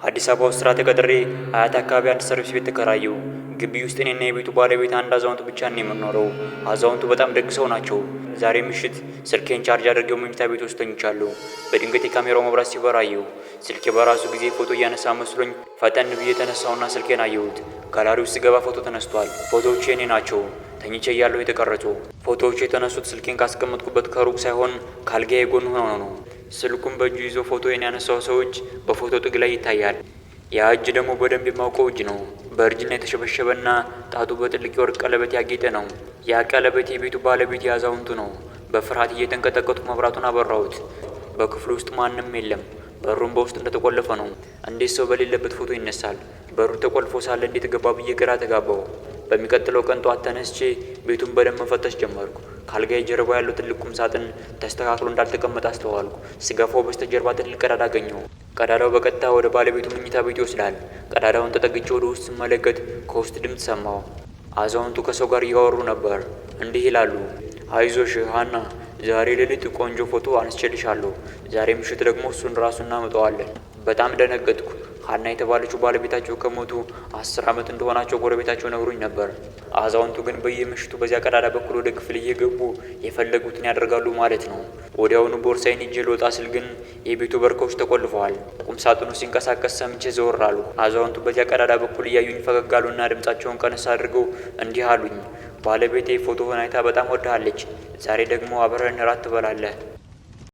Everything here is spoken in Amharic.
አዲስ አበባ ውስጥ ስራ ተቀጥሬ አያት አካባቢ አንድ ሰርቪስ ቤት ተከራየሁ። ግቢ ውስጥ እኔና የቤቱ ባለቤት አንድ አዛውንት ብቻ ነው የምንኖረው። አዛውንቱ በጣም ደግ ሰው ናቸው። ዛሬ ምሽት ስልኬን ቻርጅ አድርጌው መኝታ ቤት ውስጥ ተኝቻለሁ። በድንገት የካሜራው መብራት ሲበራ አየሁ። ስልኬ በራሱ ጊዜ ፎቶ እያነሳ መስሎኝ ፈጠን ብዬ ተነሳውና ስልኬን አየሁት። ጋላሪ ውስጥ ስገባ ፎቶ ተነስቷል። ፎቶዎቹ የኔ ናቸው። ተኝቼ እያለሁ የተቀረጹ ፎቶዎቹ የተነሱት ስልኬን ካስቀመጥኩበት ከሩቅ ሳይሆን ካልጋዬ ጎን ሆኖ ነው። ስልኩን በእጁ ይዞ ፎቶዬን ያነሳው ሰው እጅ በፎቶ ጥግ ላይ ይታያል። ያ እጅ ደግሞ በደንብ የማውቀው እጅ ነው። በእርጅና የተሸበሸበና ጣቱ በትልቅ የወርቅ ቀለበት ያጌጠ ነው። ያ ቀለበት የቤቱ ባለቤት የአዛውንቱ ነው። በፍርሃት እየተንቀጠቀጡ መብራቱን አበራሁት። በክፍሉ ውስጥ ማንም የለም። በሩም በውስጥ እንደተቆለፈ ነው። እንዴት ሰው በሌለበት ፎቶ ይነሳል? በሩ ተቆልፎ ሳለ እንዴት ገባ ብዬ ግራ ተጋባሁ። በሚቀጥለው ቀን ጠዋት ተነስቼ ቤቱን በደንብ መፈተሽ ጀመርኩ። ካልጋዬ ጀርባ ያለው ትልቅ ቁም ሳጥን ተስተካክሎ እንዳልተቀመጠ አስተዋልኩ። ስገፋው በስተጀርባ ትልቅ ቀዳዳ አገኘሁ። ቀዳዳው በቀጥታ ወደ ባለቤቱ መኝታ ቤት ይወስዳል። ቀዳዳውን ተጠግቼ ወደ ውስጥ ስመለከት ከውስጥ ድምፅ ሰማሁ። አዛውንቱ ከሰው ጋር እያወሩ ነበር። እንዲህ ይላሉ። አይዞሽ ሃና፣ ዛሬ ሌሊት ቆንጆ ፎቶ አንስቼልሻለሁ። ዛሬ ምሽት ደግሞ እሱን ራሱ እናመጣዋለን። በጣም ደነገጥኩ። ሃና የተባለችው ባለቤታቸው ከሞቱ 10 ዓመት እንደሆናቸው ጎረቤታቸው ነግሮኝ ነበር። አዛውንቱ ግን በየምሽቱ በዚያ ቀዳዳ በኩል ወደ ክፍል እየገቡ የፈለጉትን ያደርጋሉ ማለት ነው። ወዲያውኑ ቦርሳዬን ይዤ ልወጣ ስል ግን የቤቱ በሮች ተቆልፈዋል። ቁም ሳጥኑ ሲንቀሳቀስ ሰምቼ ዘወር አልኩ። አዛውንቱ በዚያ ቀዳዳ በኩል እያዩኝ ፈገግ አሉና ድምጻቸውን ቀነስ አድርገው እንዲህ አሉኝ። ባለቤቴ ፎቶህን አይታ በጣም ወድሃለች። ዛሬ ደግሞ አብረን እራት ትበላለህ።